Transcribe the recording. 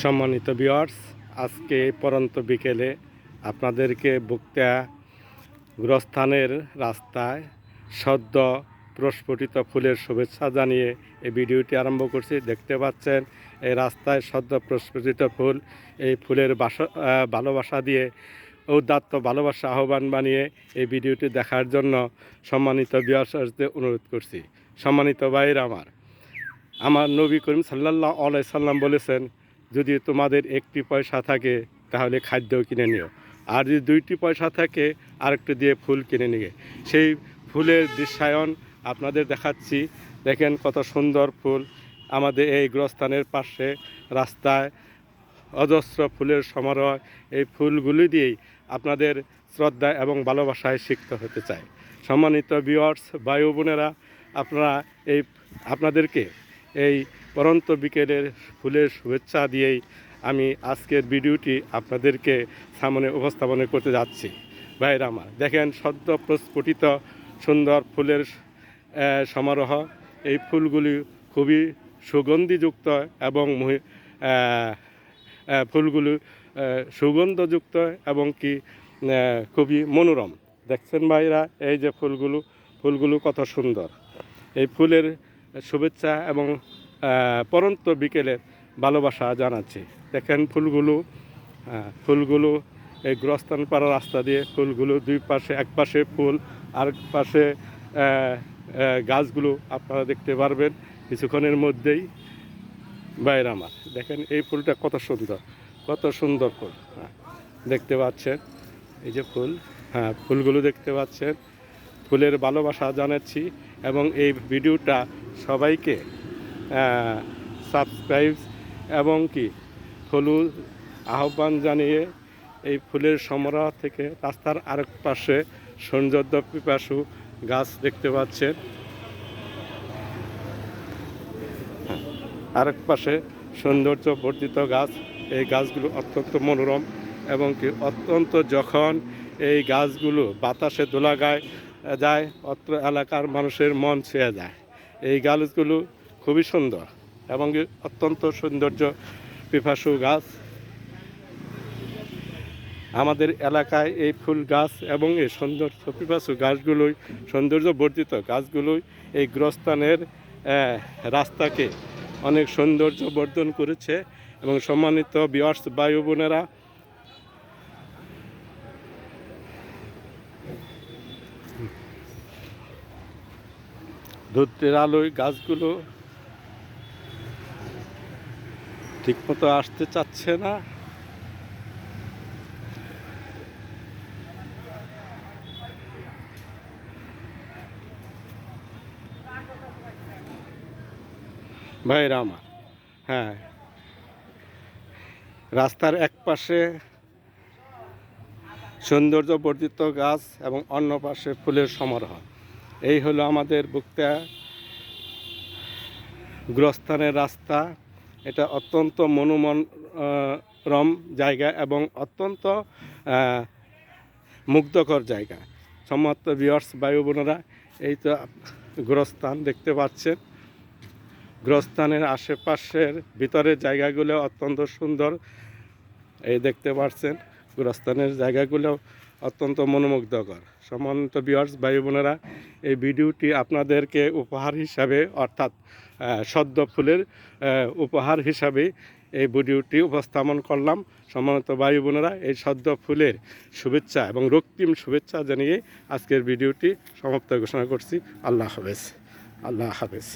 সম্মানিত ভিউয়ার্স, আজকে পরন্ত বিকেলে আপনাদেরকে বক্তা গুরস্থানের রাস্তায় সদ্য প্রস্ফুটিত ফুলের শুভেচ্ছা জানিয়ে এই ভিডিওটি আরম্ভ করছি। দেখতে পাচ্ছেন এই রাস্তায় সদ্য প্রস্ফুটিত ফুল, এই ফুলের ভালোবাসা দিয়ে ঔদাত্ত ভালোবাসা আহ্বান বানিয়ে এই ভিডিওটি দেখার জন্য সম্মানিত ভিউয়ার্সদের অনুরোধ করছি। সম্মানিত ভাইয়ের আমার নবী করিম সাল্লাল্লাহু আলাইহি সাল্লাম বলেছেন, যদি তোমাদের একটি পয়সা থাকে তাহলে খাদ্য কিনে নিও, আর যদি দুইটি পয়সা থাকে আরেকটু দিয়ে ফুল কিনে নিয়ে। সেই ফুলের দৃশ্যায়ন আপনাদের দেখাচ্ছি। দেখেন কত সুন্দর ফুল। আমাদের এই গোরস্থানের পাশে রাস্তায় অজস্র ফুলের সমারোহ। এই ফুলগুলি দিয়েই আপনাদের শ্রদ্ধা এবং ভালোবাসায় সিক্ত হতে চাই। সম্মানিত ভিউয়ার্স, ভাই ও বোনেরা, আপনাদেরকে এই পরন্ত বিকেলের ফুলের শুভেচ্ছা দিয়েই আমি আজকের ভিডিওটি আপনাদেরকে সামনে উপস্থাপন করতে যাচ্ছি। ভাইরা আমার, দেখেন সদ্য প্রস্ফুটিত সুন্দর ফুলের সমারোহ। এই ফুলগুলি খুবই সুগন্ধিযুক্ত এবং ফুলগুলো সুগন্ধযুক্ত এবং কি খুবই মনোরম। দেখছেন ভাইরা, এই যে ফুলগুলো কত সুন্দর। এই ফুলের শুভেচ্ছা এবং পরন্ত বিকেলের ভালোবাসা জানাচ্ছি। দেখেন ফুলগুলো এই গোরস্থান পাড়া রাস্তা দিয়ে ফুলগুলো দুই পাশে, এক পাশে ফুল আর পাশে গাছগুলো আপনারা দেখতে পারবেন কিছুক্ষণের মধ্যেই। বাইরে আমার দেখেন এই ফুলটা কত সুন্দর ফুল। দেখতে পাচ্ছেন এই যে ফুলগুলো দেখতে পাচ্ছেন। ফুলের ভালোবাসা জানাচ্ছি এবং এই ভিডিওটা সবাইকে সাবস্ক্রাইব এবং কি ফলো আহ্বান জানিয়ে এই ফুলের সমারোহ থেকে রাস্তার আরেক পাশে সৌন্দর্য পিপাসু গাছ দেখতে পাচ্ছেন। আরেক পাশে সৌন্দর্য বর্ধিত গাছ। এই গাছগুলো অত্যন্ত মনোরম এবং কি অত্যন্ত, যখন এই গাছগুলো বাতাসে দোলা যায় অত্র এলাকার মানুষের মন ছুঁয়ে যায়। এই গাছগুলো খুবই সুন্দর এবং অত্যন্ত সৌন্দর্য পিপাসু গাছ। আমাদের এলাকায় এই ফুল গাছ এবং এই সৌন্দর্য পিপাসু গাছগুলোই, সৌন্দর্য বর্ধিত গাছগুলোই এই গোরস্থানের রাস্তাকে অনেক সৌন্দর্য বর্ধন করেছে। এবং সম্মানিত ভিউয়ার্স, ভাই ও বোনেরা, ধূত্রের আলোয় গাছগুলো ঠিকমতো আসতে চাচ্ছে না। ভাইরা আমার, রাস্তার এক পাশে সৌন্দর্য বর্ধিত গাছ এবং অন্য পাশে ফুলের সমারোহ। এই হলো আমাদের বক্তা গোরস্থানের রাস্তা। এটা অত্যন্ত মনোরম জায়গা এবং অত্যন্ত মুগ্ধকর জায়গা। সম্মানিত ভিউয়ার্স, ভাই বোনেরা, এই তো গোরস্থান দেখতে পাচ্ছেন। গোরস্থানের আশেপাশের ভিতরের জায়গাগুলো অত্যন্ত সুন্দর। এই দেখতে পাচ্ছেন গোরস্থানের জায়গাগুলো অত্যন্ত মনোমুগ্ধকর। সম্মানিত ভিউয়ার্স, ভাই বোনেরা, এই ভিডিওটি আপনাদেরকে উপহার হিসাবে, অর্থাৎ সদ্য ফুলের উপহার হিসাবে এই ভিডিওটি উপস্থাপন করলাম। সম্মানিত ভাই বোনেরা, এই সদ্য ফুলের শুভেচ্ছা এবং রক্তিম শুভেচ্ছা জানিয়ে আজকের ভিডিওটি সমাপ্ত ঘোষণা করছি। আল্লাহ হাফেজ।